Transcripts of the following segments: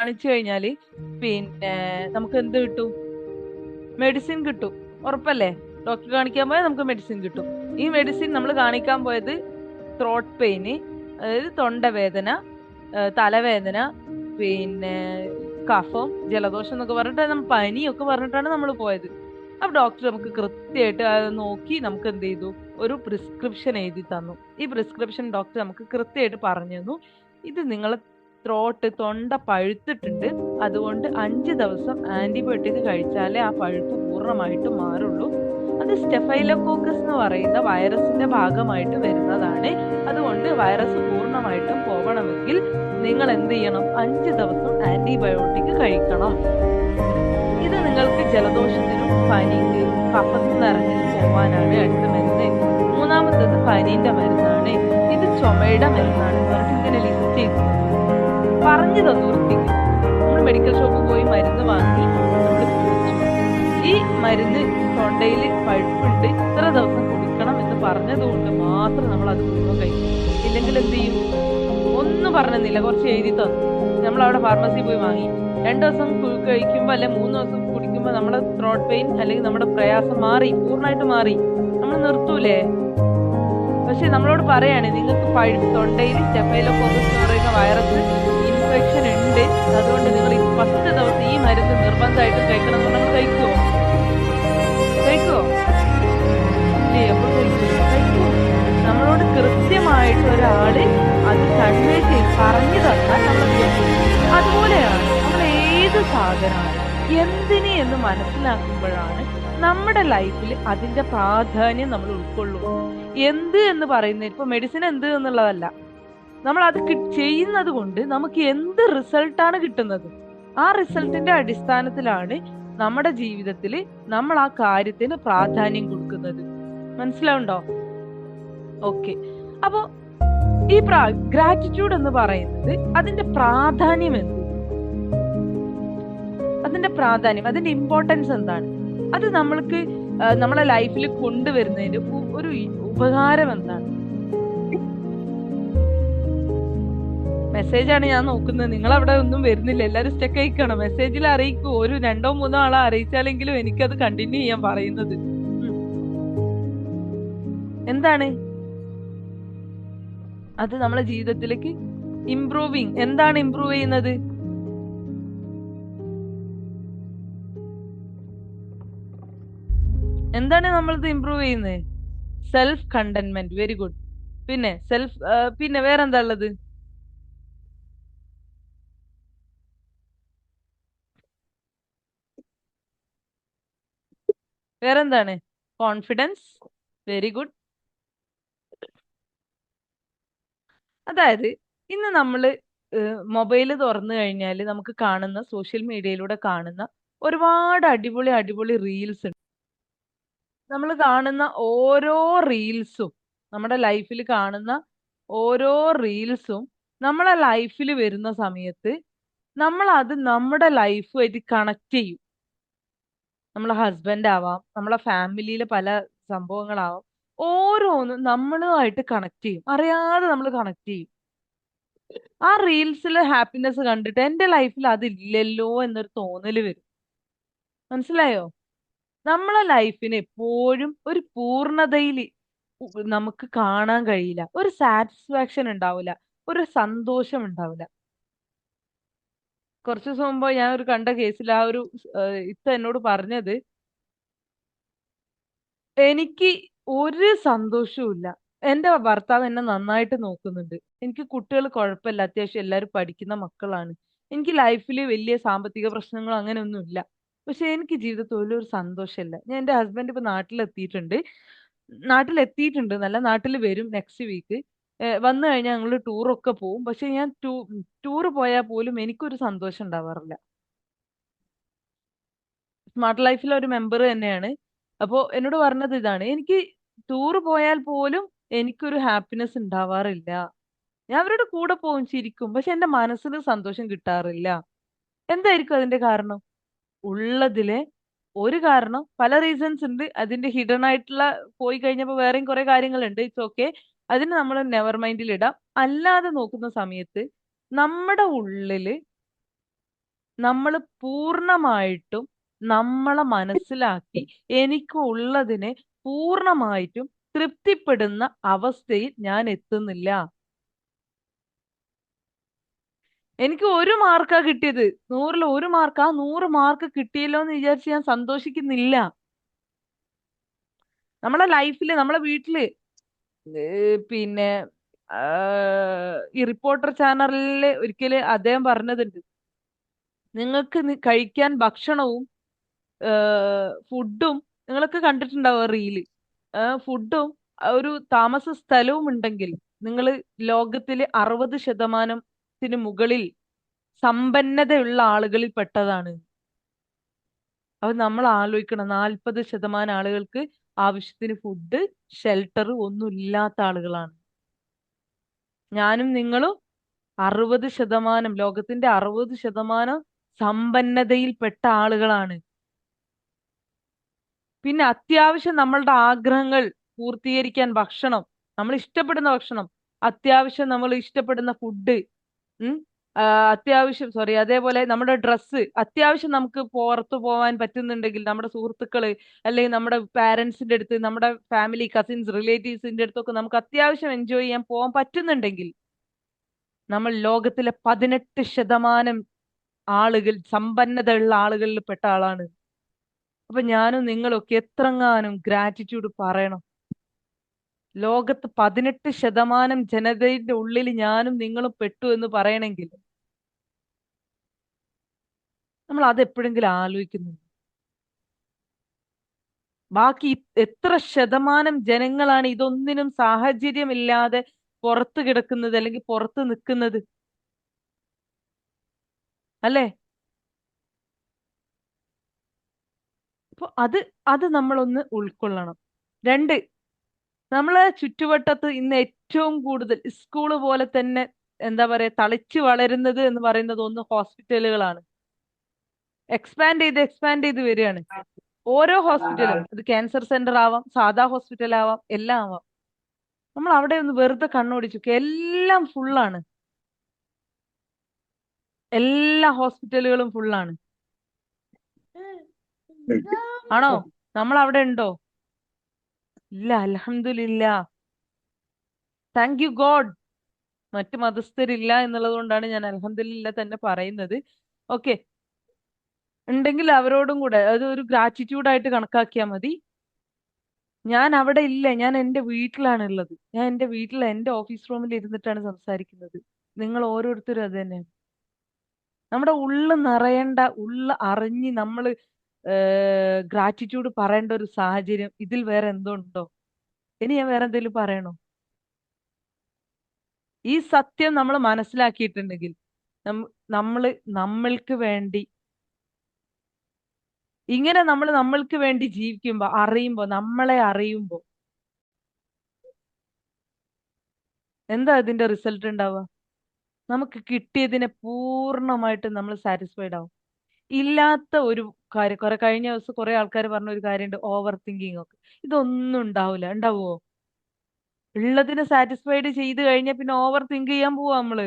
കാണിച്ചു കഴിഞ്ഞാല് പിന്നെ നമുക്ക് എന്ത് കിട്ടും? മെഡിസിൻ കിട്ടും. ഉറപ്പല്ലേ? ഡോക്ടറെ കാണിക്കാൻ പോയാൽ നമുക്ക് മെഡിസിൻ കിട്ടും. ഈ മെഡിസിൻ നമ്മൾ കാണിക്കാൻ പോയത് ത്രോട്ട് പെയിന്, അതായത് തൊണ്ടവേദന, തലവേദന, പിന്നെ കഫം, ജലദോഷം എന്നൊക്കെ പറഞ്ഞിട്ട് പനിയൊക്കെ പറഞ്ഞിട്ടാണ് നമ്മൾ പോയത്. അപ്പൊ ഡോക്ടർ നമുക്ക് കൃത്യമായിട്ട് അത് നോക്കി നമുക്ക് എന്ത് ചെയ്തു? ഒരു പ്രിസ്ക്രിപ്ഷൻ എഴുതി തന്നു. ഈ പ്രിസ്ക്രിപ്ഷൻ ഡോക്ടർ നമുക്ക് കൃത്യമായിട്ട് പറഞ്ഞു തന്നു, ഇത് നിങ്ങളെ തൊണ്ട പഴുത്തിട്ടുണ്ട്, അതുകൊണ്ട് 5 ദിവസം ആന്റിബയോട്ടിക് കഴിച്ചാലേ ആ പഴുപ്പ് പൂർണ്ണമായിട്ട് മാറുള്ളൂ. അത് സ്റ്റെഫൈലോകോക്കസ് എന്ന് പറയുന്ന വൈറസിന്റെ ഭാഗമായിട്ട് വരുന്നതാണ്. അതുകൊണ്ട് വൈറസ് പൂർണ്ണമായിട്ടും പോകണമെങ്കിൽ നിങ്ങൾ എന്ത് ചെയ്യണം? 5 ദിവസം ആന്റിബയോട്ടിക് കഴിക്കണം. ഇത് നിങ്ങൾക്ക് ജലദോഷത്തിനും പനിക്ക് കഫത്തിൽ നിറഞ്ഞു പോവാനാണ് അടുത്ത മരുന്ന്. മൂന്നാമത്തത് പനീന്റെ മരുന്നാണ്. ഇത് ചുമയുടെ മരുന്നാണ് പറഞ്ഞിട്ട് ഇങ്ങനെ ലിസ്റ്റ് ചെയ്തു പറഞ്ഞു തന്നു വൃത്തിക്ക്. നമ്മൾ മെഡിക്കൽ ഷോപ്പിൽ പോയി മരുന്ന് വാങ്ങി നമ്മൾ കുടിച്ചു. ഈ മരുന്ന് തൊണ്ടയിൽ പഴുപ്പുണ്ട്, ഇത്ര ദിവസം കുടിക്കണം എന്ന് പറഞ്ഞതുകൊണ്ട് മാത്രം നമ്മൾ അത് മുഴുവൻ കഴിക്കും. ഇല്ലെങ്കിൽ എന്ത് ചെയ്യും? ഒന്നും പറഞ്ഞില്ല, കുറച്ച് എഴുതി തന്നു. നമ്മൾ അവിടെ ഫാർമസി പോയി വാങ്ങി. 2 ദിവസം കഴിക്കുമ്പോൾ അല്ലെ 3 ദിവസം കുടിക്കുമ്പോൾ നമ്മുടെ ത്രോട്ട് പെയിൻ അല്ലെങ്കിൽ നമ്മുടെ പ്രയാസം മാറി, പൂർണ്ണമായിട്ട് മാറി. നമ്മൾ നിർത്തൂലേ? പക്ഷെ നമ്മളോട് പറയാണ് നിങ്ങൾക്ക് തൊണ്ടയിൽ സ്റ്റെഫൈലോകോക്കസ് എന്ന് പറയുന്ന വൈറസ് ഇൻഫെക്ഷൻ ഉണ്ട്, അതുകൊണ്ട് നിങ്ങൾ 10 ദിവസം ഈ മരുന്ന് നിർബന്ധമായിട്ട് കഴിക്കണം എന്ന് നമ്മൾ കഴിക്കുമോ? ഇല്ലേ? അപ്പൊ കഴിക്കുമോ? നമ്മളോട് കൃത്യമായിട്ട് ഒരാള് അത് കൺവേ ചെയ്ത് പറഞ്ഞു തന്നാൽ നമ്മൾ കേൾക്കും. അതുപോലെയാണ് നമ്മൾ ഏത് സാധനമാണ് എന്തിന് എന്ന് മനസ്സിലാക്കുമ്പോഴാണ് നമ്മുടെ ലൈഫിൽ അതിന്റെ പ്രാധാന്യം നമ്മൾ ഉൾക്കൊള്ളും. എന്ത് എന്ന് പറയുന്നത് ഇപ്പൊ മെഡിസിൻ എന്ത് എന്നുള്ളതല്ല, നമ്മൾ അത് ചെയ്യുന്നത് കൊണ്ട് നമുക്ക് എന്ത് റിസൾട്ടാണ് കിട്ടുന്നത്, ആ റിസൾട്ടിന്റെ അടിസ്ഥാനത്തിലാണ് നമ്മുടെ ജീവിതത്തിൽ നമ്മൾ ആ കാര്യത്തിന് പ്രാധാന്യം കൊടുക്കുന്നത്. മനസ്സിലാവുണ്ടോ? ഓക്കെ. അപ്പൊ ഈ ഗ്രാറ്റിറ്റ്യൂഡ് എന്ന് പറയുന്നത് അതിന്റെ പ്രാധാന്യം എന്ത്? അതിന്റെ പ്രാധാന്യം, അതിന്റെ ഇമ്പോർട്ടൻസ് എന്താണ്? അത് നമ്മൾക്ക് നമ്മളെ ലൈഫിൽ കൊണ്ടുവരുന്നതിന്റെ ഒരു ഉപകാരം എന്താണ്? മെസ്സേജാണ് ഞാൻ നോക്കുന്നത്. നിങ്ങൾ അവിടെ ഒന്നും വരുന്നില്ല, എല്ലാരും സ്റ്റക്ക് അയക്കണം. മെസ്സേജിൽ അറിയിക്കൂ. ഒരു 2-3 ആളെ അറിയിച്ചാലെങ്കിലും എനിക്കത് കണ്ടിന്യൂ ചെയ്യാൻ പറയുന്നത്. എന്താണ് അത് നമ്മളെ ജീവിതത്തിലേക്ക് ഇംപ്രൂവിങ്? എന്താണ് ഇംപ്രൂവ് ചെയ്യുന്നത്? എന്താണ് നമ്മളിത് ഇംപ്രൂവ് ചെയ്യുന്നത്? Self contentment. Very good. പിന്നെ പിന്നെ വേറെന്താ ഉള്ളത്? വേറെന്താണ്? കോൺഫിഡൻസ്. Very good. അതായത് ഇന്ന് നമ്മള് മൊബൈൽ തുറന്നു കഴിഞ്ഞാൽ നമുക്ക് കാണുന്ന, സോഷ്യൽ മീഡിയയിലൂടെ കാണുന്ന ഒരുപാട് അടിപൊളി അടിപൊളി റീൽസ് ഉണ്ട്. നമ്മൾ കാണുന്ന ഓരോ റീൽസും, നമ്മുടെ ലൈഫിൽ കാണുന്ന ഓരോ റീൽസും നമ്മളെ ലൈഫിൽ വരുന്ന സമയത്ത് നമ്മൾ അത് നമ്മുടെ ലൈഫുമായിട്ട് കണക്ട് ചെയ്യും. നമ്മളെ ഹസ്ബൻഡ് ആവാം, നമ്മളെ ഫാമിലിയിലെ പല സംഭവങ്ങളാവാം, ഓരോന്നും നമ്മളുമായിട്ട് കണക്ട് ചെയ്യും. അറിയാതെ നമ്മൾ കണക്ട് ചെയ്യും. ആ റീൽസിലെ ഹാപ്പിനെസ് കണ്ടിട്ട് എന്റെ ലൈഫിൽ അതില്ലല്ലോ എന്നൊരു തോന്നല് വരും. മനസ്സിലായോ? നമ്മളെ ലൈഫിന് എപ്പോഴും ഒരു പൂർണ്ണതയിൽ നമുക്ക് കാണാൻ കഴിയില്ല. ഒരു സാറ്റിസ്ഫാക്ഷൻ ഉണ്ടാവില്ല, ഒരു സന്തോഷം ഉണ്ടാവില്ല. കുറച്ച് ദിവസം മുമ്പ് ഞാൻ ഒരു കണ്ട കേസിൽ ആ ഒരു ഇത്ത എന്നോട് പറഞ്ഞത്, എനിക്ക് ഒരു സന്തോഷവും ഇല്ല. എന്റെ ഭർത്താവ് എന്നെ നന്നായിട്ട് നോക്കുന്നുണ്ട്. എനിക്ക് കുട്ടികൾ കുഴപ്പമില്ല, അത്യാവശ്യം എല്ലാവരും പഠിക്കുന്ന മക്കളാണ്. എനിക്ക് ലൈഫിൽ വലിയ സാമ്പത്തിക പ്രശ്നങ്ങളോ അങ്ങനെയൊന്നും ഇല്ല. പക്ഷെ എനിക്ക് ജീവിതത്തിൽ ഒരു സന്തോഷമില്ല. ഞാൻ എന്റെ ഹസ്ബൻഡ് ഇപ്പൊ നാട്ടിലെത്തിയിട്ടുണ്ട് എന്നല്ല, നാട്ടിൽ വരും നെക്സ്റ്റ് വീക്ക്. വന്നു കഴിഞ്ഞാൽ ഞങ്ങൾ ടൂറൊക്കെ പോവും. പക്ഷെ ഞാൻ ടൂർ പോയാൽ പോലും എനിക്കൊരു സന്തോഷം ഉണ്ടാവാറില്ല. സ്മാർട്ട് ലൈഫിലെ ഒരു മെമ്പർ തന്നെയാണ്. അപ്പോ എന്നോട് പറഞ്ഞത് ഇതാണ്, എനിക്ക് ടൂർ പോയാൽ പോലും എനിക്കൊരു ഹാപ്പിനെസ് ഉണ്ടാവാറില്ല. ഞാൻ അവരുടെ കൂടെ പോകും, ചിരിക്കും, പക്ഷെ എന്റെ മനസ്സിന് സന്തോഷം കിട്ടാറില്ല. എന്തായിരിക്കും അതിന്റെ കാരണം? ഉള്ളതിലെ ഒരു കാരണം, പല റീസൺസ് ഉണ്ട്. അതിന്റെ ഹിഡൻ ആയിട്ടുള്ള പോയി കഴിഞ്ഞപ്പോൾ വേറെയും കുറെ കാര്യങ്ങളുണ്ട്. ഇറ്റ്സ് ഓക്കെ, അതിന് നമ്മൾ നെവർ മൈൻഡിൽ ഇടാം. അല്ലാതെ നോക്കുന്ന സമയത്ത് നമ്മുടെ ഉള്ളില് നമ്മൾ പൂർണ്ണമായിട്ടും നമ്മളെ മനസ്സിലാക്കി എനിക്ക് ഉള്ളതിനെ പൂർണ്ണമായിട്ടും തൃപ്തിപ്പെടുന്ന അവസ്ഥയിൽ ഞാൻ എത്തുന്നില്ല. എനിക്ക് 1 മാർക്കാ കിട്ടിയത്, 100-ൽ 1 മാർക്ക്. ആ 100 മാർക്ക് കിട്ടിയല്ലോ എന്ന് വിചാരിച്ച് ഞാൻ സന്തോഷിക്കുന്നില്ല. നമ്മളെ ലൈഫില് നമ്മളെ വീട്ടില് പിന്നെ ഈ റിപ്പോർട്ടർ ചാനലില് ഒരിക്കല് അദ്ദേഹം പറഞ്ഞതുണ്ട്, നിങ്ങൾക്ക് കഴിക്കാൻ ഭക്ഷണവും ഫുഡും നിങ്ങളൊക്കെ കണ്ടിട്ടുണ്ടാവും റീല്. ഫുഡും ഒരു താമസ സ്ഥലവും ഉണ്ടെങ്കിൽ നിങ്ങൾ ലോകത്തിലെ 60% മുകളിൽ സമ്പന്നതയുള്ള ആളുകളിൽ പെട്ടതാണ്. അത് നമ്മൾ ആലോചിക്കണം. 40% ആളുകൾക്ക് ആവശ്യത്തിന് ഫുഡ്, ഷെൽട്ടർ ഒന്നും ഇല്ലാത്ത ആളുകളാണ്. ഞാനും നിങ്ങളും 60%, ലോകത്തിന്റെ 60% സമ്പന്നതയിൽപ്പെട്ട ആളുകളാണ്. പിന്നെ അത്യാവശ്യം നമ്മളുടെ ആഗ്രഹങ്ങൾ പൂർത്തീകരിക്കാൻ ഭക്ഷണം, നമ്മൾ ഇഷ്ടപ്പെടുന്ന ഭക്ഷണം, അത്യാവശ്യം നമ്മൾ ഇഷ്ടപ്പെടുന്ന ഫുഡ്, അത്യാവശ്യം അതേപോലെ നമ്മുടെ ഡ്രസ്സ്, അത്യാവശ്യം നമുക്ക് പുറത്തു പോകാൻ പറ്റുന്നുണ്ടെങ്കിൽ നമ്മുടെ സുഹൃത്തുക്കള് അല്ലെങ്കിൽ നമ്മുടെ പാരന്റ്സിന്റെ അടുത്ത്, നമ്മുടെ ഫാമിലി, കസിൻസ്, റിലേറ്റീവ്സിന്റെ അടുത്തൊക്കെ നമുക്ക് അത്യാവശ്യം എൻജോയ് ചെയ്യാൻ പോകാൻ പറ്റുന്നുണ്ടെങ്കിൽ നമ്മൾ ലോകത്തിലെ 18% ആളുകൾ, സമ്പന്നതയുള്ള ആളുകളിൽ പെട്ട ആളാണ്. അപ്പൊ ഞാനും നിങ്ങളൊക്കെ എത്രങ്ങാനും ഗ്രാറ്റിറ്റ്യൂഡ് പറയണം. ലോകത്ത് 18% ജനതയുടെ ഉള്ളിൽ ഞാനും നിങ്ങളും പെട്ടു എന്ന് പറയണമെങ്കിൽ നമ്മൾ അത് എപ്പോഴെങ്കിലും ആലോചിക്കുന്നു? ബാക്കി എത്ര ശതമാനം ജനങ്ങളാണ് ഇതൊന്നിനും സാഹചര്യമില്ലാതെ പുറത്ത് കിടക്കുന്നത് അല്ലെങ്കിൽ പുറത്ത് നിൽക്കുന്നത്, അല്ലേ? അപ്പൊ അത് നമ്മളൊന്ന് ഉൾക്കൊള്ളണം. 2, നമ്മളെ ചുറ്റുവട്ടത്ത് ഇന്ന് ഏറ്റവും കൂടുതൽ സ്കൂള് പോലെ തന്നെ എന്താ പറയാ തളിച്ചു വളരുന്നത് എന്ന് പറയുന്നത് ഒന്ന് ഹോസ്പിറ്റലുകളാണ്. എക്സ്പാൻഡ് ചെയ്ത് വരികയാണ്. ഓരോ ഹോസ്പിറ്റലും, അത് ക്യാൻസർ സെന്റർ ആവാം, സാധാ ഹോസ്പിറ്റൽ ആവാം, എല്ലാം ആവാം. നമ്മൾ അവിടെ ഒന്ന് വെറുതെ കണ്ണോടിച്ചു, എല്ലാം ഫുള്ളാണ്. എല്ലാ ഹോസ്പിറ്റലുകളും ഫുള്ളാണ്. ആണോ? നമ്മൾ അവിടെ ഉണ്ടോ? ഇല്ല. അൽഹംദുലില്ലാ, താങ്ക് യു ഗോഡ്. മറ്റു മതസ്ഥരില്ല എന്നുള്ളത് കൊണ്ടാണ് ഞാൻ അൽഹംദുലില്ലാ തന്നെ പറയുന്നത്. ഓക്കെ, ഉണ്ടെങ്കിൽ അവരോടും കൂടെ അത് ഒരു ഗ്രാറ്റിറ്റ്യൂഡ് ആയിട്ട് കണക്കാക്കിയാൽ മതി. ഞാൻ അവിടെ ഇല്ല, ഞാൻ എന്റെ വീട്ടിലാണ് ഉള്ളത്. ഞാൻ എന്റെ വീട്ടിൽ എന്റെ ഓഫീസ് റൂമിൽ ഇരുന്നിട്ടാണ് സംസാരിക്കുന്നത്. നിങ്ങൾ ഓരോരുത്തരും അത് തന്നെ. നമ്മുടെ ഉള്ള് നിറയേണ്ട, ഉള്ള് അറിഞ്ഞ് നമ്മൾ ഗ്രാറ്റിറ്റ്യൂഡ് പറയേണ്ട ഒരു സാഹചര്യം ഇതിൽ വേറെ എന്തോ ഉണ്ടോ? ഇനി ഞാൻ വേറെ എന്തെങ്കിലും പറയണോ? ഈ സത്യം നമ്മൾ മനസ്സിലാക്കിയിട്ടുണ്ടെങ്കിൽ നമ്മള് നമ്മൾക്ക് വേണ്ടി, ഇങ്ങനെ നമ്മൾ നമ്മൾക്ക് വേണ്ടി ജീവിക്കുമ്പോ, അറിയുമ്പോ, നമ്മളെ അറിയുമ്പോ എന്താ അതിന്റെ റിസൾട്ട് ഉണ്ടാവുക? നമുക്ക് കിട്ടിയതിനെ പൂർണ്ണമായിട്ട് നമ്മൾ സാറ്റിസ്ഫൈഡ് ആവും. ഇല്ലാത്ത ഒരു കാര്യം, കഴിഞ്ഞ ദിവസം കുറെ ആൾക്കാർ പറഞ്ഞ ഒരു കാര്യമുണ്ട്, ഓവർ തിങ്കിങ് ഒക്കെ. ഇതൊന്നും ഉണ്ടാവില്ല. ഉണ്ടാവുമോ? ഉള്ളതിനെ സാറ്റിസ്ഫൈഡ് ചെയ്ത് കഴിഞ്ഞാൽ പിന്നെ ഓവർ തിങ്ക് ചെയ്യാൻ പോവാ നമ്മള്.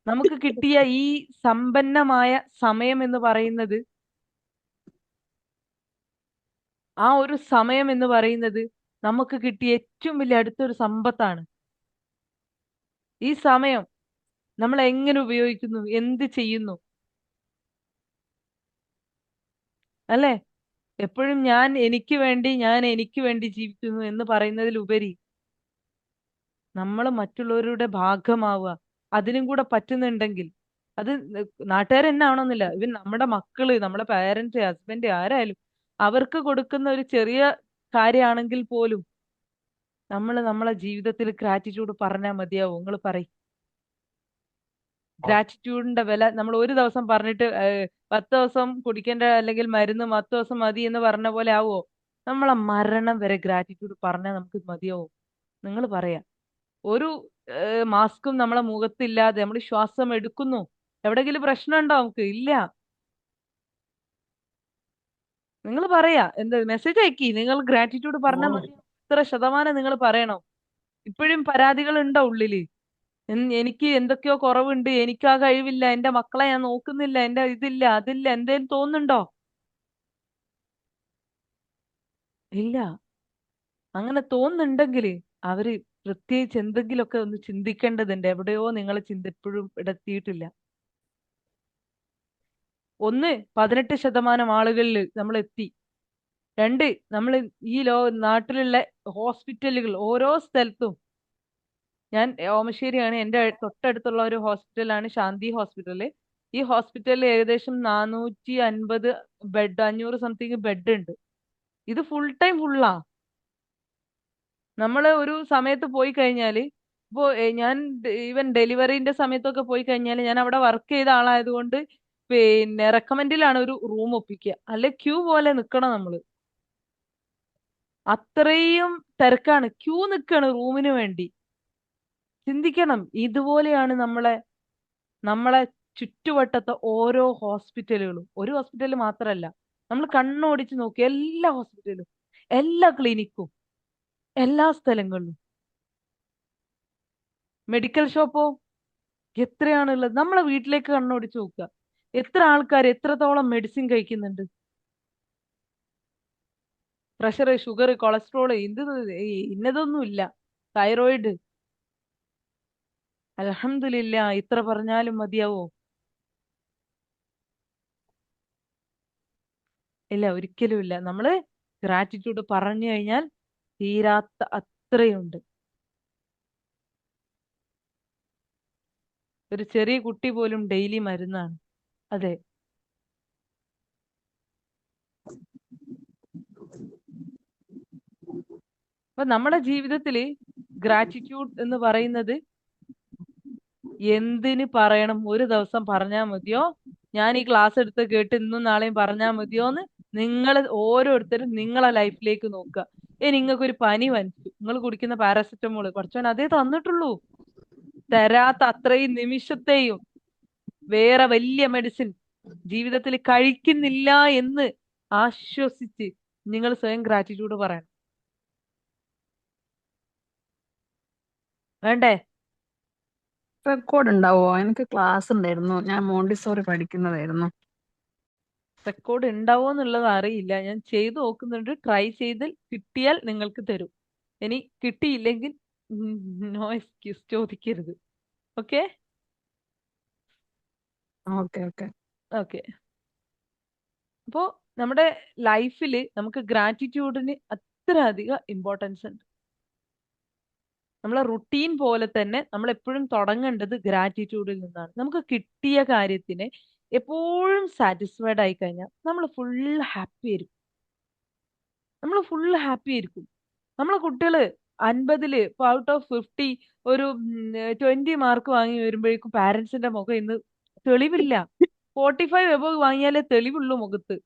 നമുക്ക് കിട്ടിയ ഈ സമ്പന്നമായ സമയം എന്ന് പറയുന്നത്, ആ ഒരു സമയം എന്ന് പറയുന്നത് നമുക്ക് കിട്ടിയ ഏറ്റവും വലിയ അടുത്തൊരു സമ്പത്താണ്. ഈ സമയം നമ്മൾ എങ്ങനെ ഉപയോഗിക്കുന്നു, എന്ത് ചെയ്യുന്നു, അല്ലെ? എപ്പോഴും ഞാൻ എനിക്ക് വേണ്ടി ജീവിക്കുന്നു എന്ന് പറയുന്നതിലുപരി നമ്മൾ മറ്റുള്ളവരുടെ ഭാഗമാവുക, അതിനും കൂടെ പറ്റുന്നുണ്ടെങ്കിൽ അത് നാട്ടുകാർ തന്നെ ആവണമെന്നില്ല, ഇവൻ നമ്മുടെ മക്കള്, നമ്മുടെ പാരന്റ്, ഹസ്ബൻഡ്, ആരായാലും അവർക്ക് കൊടുക്കുന്ന ഒരു ചെറിയ കാര്യമാണെങ്കിൽ പോലും നമ്മൾ നമ്മളെ ജീവിതത്തിൽ ഗ്രാറ്റിറ്റ്യൂഡ് പറഞ്ഞാൽ മതിയാവും. നിങ്ങൾ പറയും, ഗ്രാറ്റിറ്റ്യൂഡിന്റെ വില നമ്മൾ ഒരു ദിവസം പറഞ്ഞിട്ട് 10 ദിവസം കുടിക്കേണ്ട അല്ലെങ്കിൽ മരുന്ന് 10 ദിവസം മതി എന്ന് പറഞ്ഞ പോലെ ആവോ? നമ്മളെ മരണം വരെ ഗ്രാറ്റിറ്റ്യൂഡ് പറഞ്ഞാൽ നമുക്ക് മതിയാവും. നിങ്ങൾ പറയാ, ഒരു മാസ്കും നമ്മളെ മുഖത്തില്ലാതെ നമ്മൾ ശ്വാസം എടുക്കുന്നു, എവിടെങ്കിലും പ്രശ്നമുണ്ടോ നമുക്ക്? ഇല്ല. നിങ്ങൾ പറയാ, എന്ത് മെസ്സേജ് അയക്കി, നിങ്ങൾ ഗ്രാറ്റിറ്റ്യൂഡ് പറഞ്ഞാൽ മതി. ഇത്ര ശതമാനം നിങ്ങൾ പറയണം. ഇപ്പോഴും പരാതികൾ ഉണ്ടോ ഉള്ളില്? എനിക്ക് എന്തൊക്കെയോ കുറവുണ്ട്, എനിക്ക് ആ കഴിവില്ല, എന്റെ മക്കളെ ഞാൻ നോക്കുന്നില്ല, എന്റെ ഇതില്ല അതില്ല, എന്തേലും തോന്നുന്നുണ്ടോ? ഇല്ല. അങ്ങനെ തോന്നുന്നുണ്ടെങ്കിൽ അവര് പ്രത്യേകിച്ച് എന്തെങ്കിലുമൊക്കെ ഒന്ന് ചിന്തിക്കേണ്ടതുണ്ട്. എവിടെയോ നിങ്ങൾ ചിന്ത ഇപ്പോഴും എത്തിയിട്ടില്ല. ഒന്ന്, 18% ആളുകളിൽ നമ്മൾ എത്തി. രണ്ട്, നമ്മൾ ഈ നാട്ടിലുള്ള ഹോസ്പിറ്റലുകൾ ഓരോ സ്ഥലത്തും, ഞാൻ ഓമശ്ശേരിയാണ്, എൻ്റെ തൊട്ടടുത്തുള്ള ഒരു ഹോസ്പിറ്റലാണ് ശാന്തി ഹോസ്പിറ്റല്. ഈ ഹോസ്പിറ്റലിൽ ഏകദേശം 450 ബെഡ്, 500 സംതിങ് ബെഡ് ഉണ്ട്. ഇത് ഫുൾ ടൈം ഫുള്ളാ. നമ്മൾ ഒരു സമയത്ത് പോയി കഴിഞ്ഞാൽ, ഇപ്പോ ഞാൻ ഈവൻ ഡെലിവറിന്റെ സമയത്തൊക്കെ പോയി കഴിഞ്ഞാൽ, ഞാൻ അവിടെ വർക്ക് ചെയ്ത ആളായതുകൊണ്ട് പിന്നെ റെക്കമെൻഡിലാണ് ഒരു റൂം ഒപ്പിക്കുക, അല്ലെ ക്യൂ പോലെ നിക്കണം നമ്മള്. അത്രയും തിരക്കാണ്, ക്യൂ നിൽക്കാണ് റൂമിന് വേണ്ടി. ചിന്തിക്കണം, ഇതുപോലെയാണ് നമ്മളെ നമ്മളെ ചുറ്റുവട്ടത്തെ ഓരോ ഹോസ്പിറ്റലുകളും. ഒരു ഹോസ്പിറ്റൽ മാത്രമല്ല, നമ്മൾ കണ്ണോടിച്ച് നോക്കി എല്ലാ ഹോസ്പിറ്റലും, എല്ലാ ക്ലിനിക്കും, എല്ലാ സ്ഥലങ്ങളിലും. മെഡിക്കൽ ഷോപ്പോ എത്രയാണുള്ളത്? നമ്മളെ വീട്ടിലേക്ക് കണ്ണോടിച്ച് നോക്കുക, എത്ര ആൾക്കാർ എത്രത്തോളം മെഡിസിൻ കഴിക്കുന്നുണ്ട്. പ്രഷർ, ഷുഗർ, കൊളസ്ട്രോൾ, ഇത് ഇന്നതൊന്നും ഇല്ല. തൈറോയിഡ്, അൽഹംദുലില്ലാ, ഇത്ര പറഞ്ഞാലും മതിയാവോ? ഇല്ല, ഒരിക്കലും ഇല്ല. നമ്മള് ഗ്രാറ്റിറ്റ്യൂഡ് പറഞ്ഞു കഴിഞ്ഞാൽ തീരാത്ത അത്രയുണ്ട്. ഒരു ചെറിയ കുട്ടി പോലും ഡെയിലി മരുന്നാണ്. അതെ. അപ്പൊ നമ്മുടെ ജീവിതത്തില് ഗ്രാറ്റിറ്റ്യൂഡ് എന്ന് പറയുന്നത് എന്തിന് പറയണം? ഒരു ദിവസം പറഞ്ഞാൽ മതിയോ? ഞാൻ ഈ ക്ലാസ് എടുത്ത് കേട്ട് ഇന്നും നാളെയും പറഞ്ഞാൽ മതിയോന്ന് നിങ്ങൾ ഓരോരുത്തരും നിങ്ങളെ ലൈഫിലേക്ക് നോക്കുക. നിങ്ങൾക്ക് ഒരു പനി വന്നിച്ചു, നിങ്ങൾ കുടിക്കുന്ന പാരാസെറ്റമോള് കുറച്ചോൻ അതേ തന്നിട്ടുള്ളൂ. തരാത്ത അത്രയും നിമിഷത്തെയും വേറെ വലിയ മെഡിസിൻ ജീവിതത്തിൽ കഴിക്കുന്നില്ല എന്ന് ആശ്വസിച്ച് നിങ്ങൾ സ്വയം ഗ്രാറ്റിറ്റ്യൂഡ് പറയണം. വേണ്ടേ? റെക്കോർഡ് ഉണ്ടാവോ? എനിക്ക് ക്ലാസ് ഉണ്ടായിരുന്നു, ഞാൻ മോണ്ടിസോറി പഠിക്കുന്നതായിരുന്നു. റെക്കോർഡ് ഉണ്ടാവോ എന്നുള്ളത് അറിയില്ല. ഞാൻ ചെയ്തു നോക്കുന്നുണ്ട്. ട്രൈ ചെയ്ത് കിട്ടിയാൽ നിങ്ങൾക്ക് തരും. ഇനി കിട്ടിയില്ലെങ്കിൽ നോ എക്സ്ക്യൂസ് ചോദിക്കരുത്. ഓക്കെ? Okay okay. ഓക്കെ. അപ്പോ നമ്മുടെ ലൈഫിൽ നമുക്ക് ഗ്രാറ്റിറ്റ്യൂഡിന് അത്ര അധികം ഇമ്പോർട്ടൻസ് ഉണ്ട്. നമ്മളെ റുട്ടീൻ പോലെ തന്നെ നമ്മൾ എപ്പോഴും തുടങ്ങേണ്ടത് ഗ്രാറ്റിറ്റ്യൂഡിൽ നിന്നാണ്. നമുക്ക് കിട്ടിയ കാര്യത്തിന് എപ്പോഴും സാറ്റിസ്ഫൈഡ് ആയി കഴിഞ്ഞാൽ നമ്മൾ ഫുൾ ഹാപ്പി ആയിരിക്കും. നമ്മൾ ഫുൾ ഹാപ്പി ആയിരിക്കും. നമ്മളെ കുട്ടികള് 50-ല് ഇപ്പൊ ഔട്ട് ഓഫ് 50 ഒരു 20 മാർക്ക് വാങ്ങി വരുമ്പോഴേക്കും പാരന്റ്സിന്റെ മുഖം ഇന്ന് തെളിവില്ല. 45 എബോവ് വാങ്ങിയാലേ തെളിവുള്ളൂ മുഖത്ത്.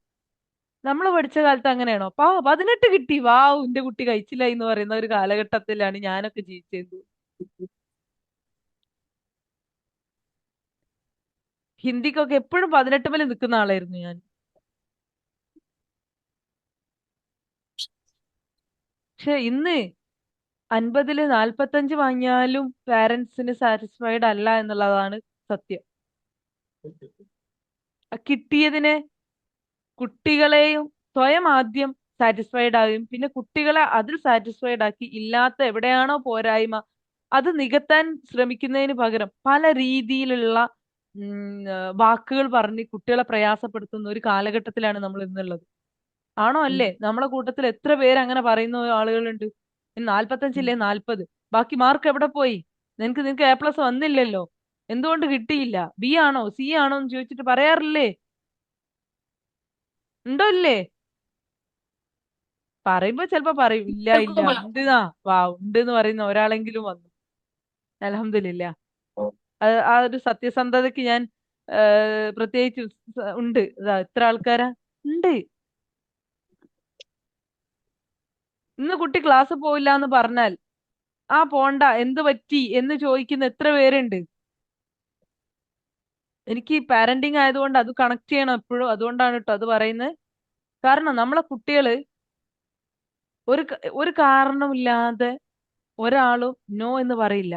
നമ്മൾ പഠിച്ച കാലത്ത് അങ്ങനെയാണോ? 18 കിട്ടി, വാവ് എന്റെ കുട്ടി കഴിച്ചില്ല എന്ന് പറയുന്ന ഒരു കാലഘട്ടത്തിലാണ് ഞാനൊക്കെ ജീവിച്ചത്. ഹിന്ദിക്കൊക്കെ എപ്പോഴും 18 മേലെ നിൽക്കുന്ന ആളായിരുന്നു ഞാൻ. പക്ഷെ ഇന്ന് 50-ല് 45 വാങ്ങിയാലും പാരന്റ്സിന് സാറ്റിസ്ഫൈഡ് അല്ല എന്നുള്ളതാണ് സത്യം. കിട്ടിയതിനെ കുട്ടികളെയും സ്വയം ആദ്യം സാറ്റിസ്ഫൈഡ് ആകും, പിന്നെ കുട്ടികളെ അതിൽ സാറ്റിസ്ഫൈഡ് ആക്കി ഇല്ലാത്ത എവിടെയാണോ പോരായ്മ അത് നികത്താൻ ശ്രമിക്കുന്നതിന് പകരം പല രീതിയിലുള്ള വാക്കുകൾ പറഞ്ഞ് കുട്ടികളെ പ്രയാസപ്പെടുത്തുന്ന ഒരു കാലഘട്ടത്തിലാണ് നമ്മൾ ഇന്നുള്ളത്. ആണോ അല്ലേ? നമ്മളെ കൂട്ടത്തിൽ എത്ര പേര് അങ്ങനെ പറയുന്ന ആളുകളുണ്ട്? 45-ല്ലേ 40, ബാക്കി മാർക്ക് എവിടെ പോയി? നിനക്ക് A+ വന്നില്ലല്ലോ, എന്തുകൊണ്ട് കിട്ടിയില്ല? ബി ആണോ സി ആണോ എന്ന് ചോദിച്ചിട്ട് പറയാറില്ലേ? ഉണ്ടോ ഇല്ലേ? പറയുമ്പോ ചിലപ്പോ പറയും ഇല്ല ഇല്ല ഉണ്ടെന്നാ. ഉണ്ട് എന്ന് പറയുന്ന ഒരാളെങ്കിലും വന്നു. അൽഹംദുലില്ലാ. ആ ഒരു സത്യസന്ധതയ്ക്ക് ഞാൻ പ്രത്യേകിച്ച് ഉണ്ട്. ഇതാ എത്ര ആൾക്കാരാ ഉണ്ട്. ഇന്ന് കുട്ടി ക്ലാസ് പോയില്ല എന്ന് പറഞ്ഞാൽ ആ പോണ്ട എന്ത് പറ്റി എന്ന് ചോദിക്കുന്ന എത്ര പേരുണ്ട്? എനിക്ക് പാരന്റിങ് ആയതുകൊണ്ട് അത് കണക്ട് ചെയ്യണം എപ്പോഴും, അതുകൊണ്ടാണ് കേട്ടോ അത് പറയുന്നത്. കാരണം നമ്മളെ കുട്ടികള് ഒരു കാരണമില്ലാതെ ഒരാളും നോ എന്ന് പറയില്ല.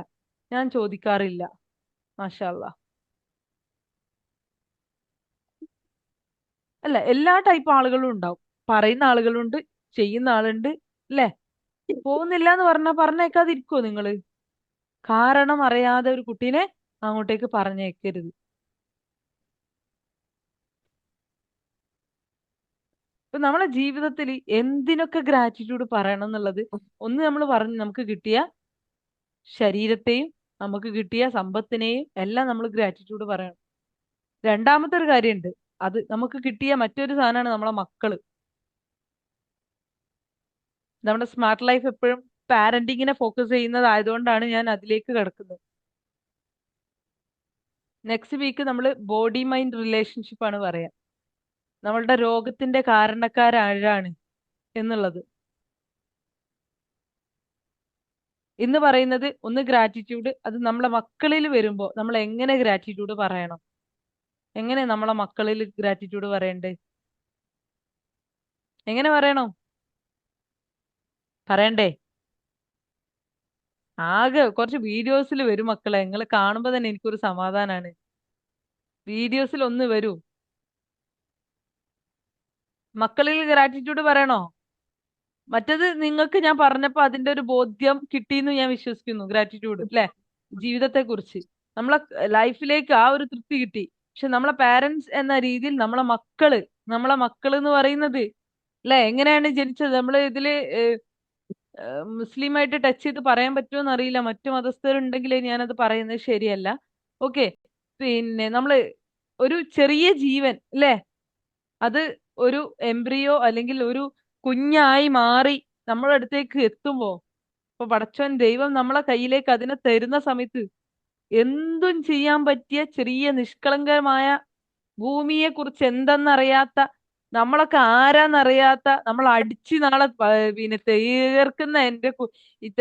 ഞാൻ ചോദിക്കാറില്ല. മാഷാ അല്ലാ. അല്ല, എല്ലാ ടൈപ്പ് ആളുകളും ഉണ്ടാവും. പറയുന്ന ആളുകളുണ്ട്, ചെയ്യുന്ന ആളുണ്ട്, അല്ലേ? പോകുന്നില്ല എന്ന് പറഞ്ഞേക്കാതിരിക്കുവോ നിങ്ങള്? കാരണം അറിയാതെ ഒരു കുട്ടീനെ അങ്ങോട്ടേക്ക് പറഞ്ഞേക്കരുത്. ഇപ്പൊ നമ്മളെ ജീവിതത്തിൽ എന്തിനൊക്കെ ഗ്രാറ്റിറ്റ്യൂഡ് പറയണം എന്നുള്ളത്, ഒന്ന് നമ്മൾ പറഞ്ഞു നമുക്ക് കിട്ടിയ ശരീരത്തെയും നമുക്ക് കിട്ടിയ സമ്പത്തിനെയും എല്ലാം നമ്മൾ ഗ്രാറ്റിറ്റ്യൂഡ് പറയണം. രണ്ടാമത്തെ ഒരു കാര്യമുണ്ട്, അത് നമുക്ക് കിട്ടിയ മറ്റൊരു സാധനമാണ് നമ്മളെ മക്കള്. നമ്മുടെ സ്മാർട്ട് ലൈഫ് എപ്പോഴും പാരന്റിങ്ങിനെ ഫോക്കസ് ചെയ്യുന്നതായതുകൊണ്ടാണ് ഞാൻ അതിലേക്ക് കിടക്കുന്നത്. നെക്സ്റ്റ് വീക്ക് നമ്മൾ ബോഡി മൈൻഡ് റിലേഷൻഷിപ്പ് ആണ് പറയാം. നമ്മളുടെ രോഗത്തിന്റെ കാരണക്കാരാരാണ് എന്നുള്ളത്. ഇന്ന് പറയുന്നത് ഒന്ന് ഗ്രാറ്റിറ്റ്യൂഡ്, അത് നമ്മളെ മക്കളിൽ വരുമ്പോൾ നമ്മൾ എങ്ങനെ ഗ്രാറ്റിറ്റ്യൂഡ് പറയണം, എങ്ങനെ നമ്മളെ മക്കളിൽ ഗ്രാറ്റിറ്റ്യൂഡ് പറയണ്ടേ, എങ്ങനെ പറയണം, പറയണ്ടേ? ആകെ കുറച്ച് വീഡിയോസിൽ വരും മക്കളെ, നിങ്ങൾ കാണുമ്പോ തന്നെ എനിക്കൊരു സമാധാനാണ്. വീഡിയോസിൽ ഒന്ന് വരൂ. മക്കളിൽ ഗ്രാറ്റിറ്റ്യൂഡ് പറയണോ? മറ്റത് നിങ്ങൾക്ക് ഞാൻ പറഞ്ഞപ്പോ അതിന്റെ ഒരു ബോധ്യം കിട്ടിയെന്ന് ഞാൻ വിശ്വസിക്കുന്നു. ഗ്രാറ്റിറ്റ്യൂഡ് അല്ലെ, ജീവിതത്തെ കുറിച്ച് നമ്മളെ ലൈഫിലേക്ക് ആ ഒരു തൃപ്തി കിട്ടി. പക്ഷെ നമ്മളെ പാരന്റ്സ് എന്ന രീതിയിൽ നമ്മളെ മക്കള് എന്ന് പറയുന്നത് അല്ലെ, എങ്ങനെയാണ് ജനിച്ചത്? നമ്മള് ഇതില് മുസ്ലിമായിട്ട് ടച്ച് ചെയ്ത് പറയാൻ പറ്റുമോ എന്നറിയില്ല. മറ്റു മതസ്ഥരുണ്ടെങ്കിലേ ഞാനത് പറയുന്നത് ശരിയല്ല. ഓക്കെ. പിന്നെ നമ്മള് ഒരു ചെറിയ ജീവൻ അല്ലെ, അത് ഒരു എംബ്രിയോ അല്ലെങ്കിൽ ഒരു കുഞ്ഞായി മാറി നമ്മുടെ അടുത്തേക്ക് എത്തുമ്പോ, ഇപ്പൊ പടച്ചോൻ ദൈവം നമ്മളെ കയ്യിലേക്ക് അതിനെ തരുന്ന സമയത്ത് എന്തും ചെയ്യാൻ പറ്റിയ ചെറിയ നിഷ്കളങ്കമായ, ഭൂമിയെ കുറിച്ച് എന്തെന്നറിയാത്ത, നമ്മളൊക്കെ ആരാന്നറിയാത്ത, നമ്മൾ അടിച്ച് നാളെ പിന്നെ തീർക്കുന്ന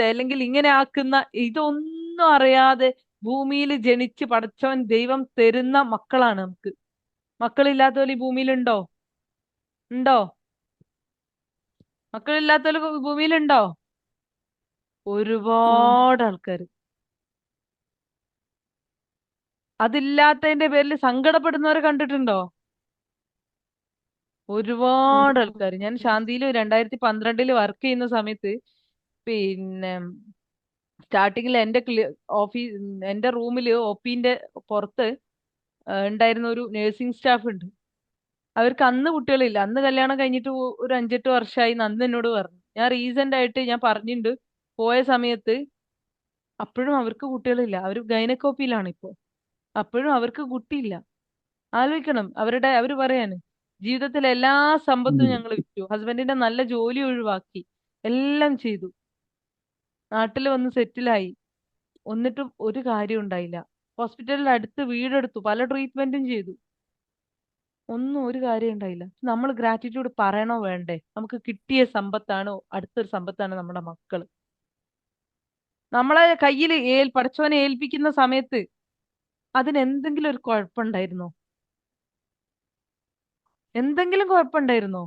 അല്ലെങ്കിൽ ഇങ്ങനെ ആക്കുന്ന, ഇതൊന്നും അറിയാതെ ഭൂമിയിൽ ജനിച്ച് പടച്ചോൻ ദൈവം തരുന്ന മക്കളാണ് നമുക്ക്. മക്കളില്ലാത്തവർ ഈ ഭൂമിയിലുണ്ടോ? ഉണ്ടോ? മക്കളില്ലാത്തവർ ഭൂമിയിലുണ്ടോ? ഒരുപാട് ആൾക്കാർ. അതില്ലാത്തതിന്റെ പേരിൽ സങ്കടപ്പെടുന്നവരെ കണ്ടിട്ടുണ്ടോ? ഒരുപാട് ആൾക്കാർ. ഞാൻ ശാന്തിയിൽ 2012 വർക്ക് ചെയ്യുന്ന സമയത്ത് പിന്നെ സ്റ്റാർട്ടിങ്ങിൽ എന്റെ റൂമിൽ ഒപിന്റെ പുറത്ത് ഉണ്ടായിരുന്ന ഒരു നഴ്സിംഗ് സ്റ്റാഫ് ഉണ്ട്. അവർക്ക് അന്ന് കുട്ടികളില്ല. അന്ന് കല്യാണം കഴിഞ്ഞിട്ട് ഒരു 5-8 വർഷമായി അന്ന് എന്നോട് പറഞ്ഞു. ഞാൻ റീസെന്റ് ആയിട്ട് ഞാൻ പറഞ്ഞിട്ടുണ്ട്, പോയ സമയത്ത് അപ്പോഴും അവർക്ക് കുട്ടികളില്ല. അവർ ഗൈനക്കോപ്പിയിലാണ് ഇപ്പോ. അപ്പോഴും അവർക്ക് കുട്ടിയില്ല. ആലോചിക്കണം. അവര് പറയാണ്, ജീവിതത്തിൽ എല്ലാ സമ്പത്തും ഞങ്ങൾ വിറ്റു, ഹസ്ബൻഡിന്റെ നല്ല ജോലി ഒഴിവാക്കി, എല്ലാം ചെയ്തു, നാട്ടിൽ വന്ന് സെറ്റിലായി, എന്നിട്ടും ഒരു കാര്യം ഉണ്ടായില്ല. ഹോസ്പിറ്റലിൽ അടുത്ത് വീടെടുത്തു, പല ട്രീറ്റ്മെന്റും ചെയ്തു, ഒന്നും ഒരു കാര്യം ഉണ്ടായില്ല. നമ്മൾ ഗ്രാറ്റിറ്റ്യൂഡ് പറയണോ വേണ്ടേ? നമുക്ക് കിട്ടിയ സമ്പത്താണോ, അടുത്തൊരു സമ്പത്താണ് നമ്മുടെ മക്കള്. നമ്മളെ കയ്യിൽ പടച്ചോനെ ഏൽപ്പിക്കുന്ന സമയത്ത് അതിന് എന്തെങ്കിലും ഒരു കുഴപ്പമുണ്ടായിരുന്നോ? എന്തെങ്കിലും കുഴപ്പമുണ്ടായിരുന്നോ?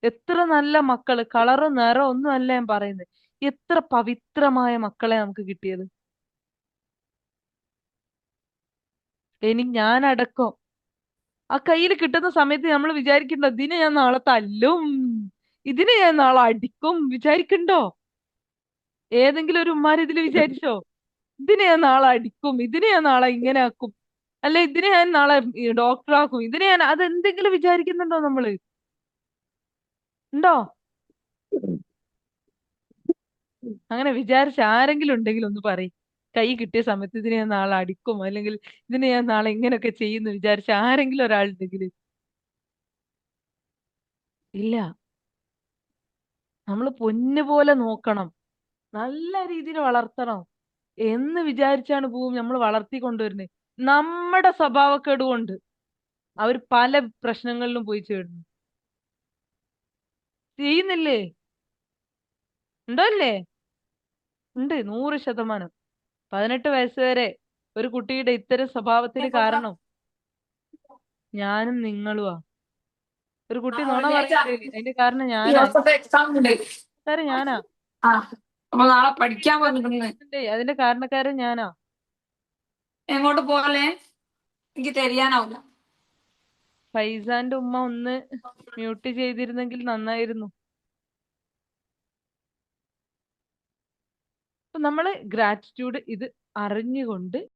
എത്ര നല്ല മക്കള്, കളറും നിറം ഒന്നും അല്ല ഞാൻ പറയുന്നത്, എത്ര പവിത്രമായ മക്കളെ നമുക്ക് കിട്ടിയത്. ഞാനടക്കം ആ കയ്യിൽ കിട്ടുന്ന സമയത്ത് നമ്മൾ വിചാരിക്കണ്ടോ, ഇതിനെ ഞാൻ നാളെ തല്ലും, ഇതിനെ ഞാൻ നാളെ അടിക്കും വിചാരിക്കണ്ടോ? ഏതെങ്കിലും ഒരു ഉമ്മാര് ഇതിൽ വിചാരിച്ചോ? ഇതിനെ ഞാൻ നാളെ അടിക്കും, ഇതിനെ ഞാൻ നാളെ ഇങ്ങനെ ആക്കും, അല്ലെ ഇതിനെ ഞാൻ നാളെ ഡോക്ടറാക്കും, ഇതിനെ ഞാൻ, അതെന്തെങ്കിലും വിചാരിക്കുന്നുണ്ടോ നമ്മള്? ഉണ്ടോ? അങ്ങനെ വിചാരിച്ച ആരെങ്കിലും ഉണ്ടെങ്കിൽ ഒന്ന് പറയും. കൈ കിട്ടിയ സമയത്ത് ഇതിനെ ഞാൻ നാളെ അടിക്കും, അല്ലെങ്കിൽ ഇതിനെ ഞാൻ നാളെ ഇങ്ങനെയൊക്കെ ചെയ്യുന്നു വിചാരിച്ച ആരെങ്കിലും ഒരാളുണ്ടെങ്കിൽ. ഇല്ല. നമ്മൾ പൊന്നു പോലെ നോക്കണം, നല്ല രീതിയിൽ വളർത്തണം എന്ന് വിചാരിച്ചാണ് ഭൂമി നമ്മൾ വളർത്തി കൊണ്ടുവരുന്നത്. നമ്മുടെ സ്വഭാവക്കേട് കൊണ്ട് അവർ പല പ്രശ്നങ്ങളിലും പോയി ചേരുന്നു. ചെയ്യുന്നില്ലേ? ഉണ്ടോ അല്ലേ? ഉണ്ട്, 100%. 18 വയസ്സ് വരെ ഒരു കുട്ടിയുടെ ഇത്തരം സ്വഭാവത്തിന് കാരണം ഞാനും നിങ്ങളുമാ. ഒരു കുട്ടി നുണ പറയുന്നില്ലേ, അതിന്റെ കാരണം ഞാനാ. Your subject sounded. കാര്യം ഞാനാ. അപ്പൊ നാളെ പഠിക്കാൻ വന്നിട്ടുണ്ട്. അതിന്റെ കാരണക്കാരൻ ഞാനാ. എങ്ങോട്ട് പോലെ എനിക്ക് തെരിയാനാവില്ല. ഫൈസാന്റെ ഉമ്മ ഒന്ന് മ്യൂട്ട് ചെയ്തിരുന്നെങ്കിൽ നന്നായിരുന്നു. അപ്പൊ നമ്മള് ഗ്രാറ്റിറ്റ്യൂഡ് ഇത് അറിഞ്ഞുകൊണ്ട്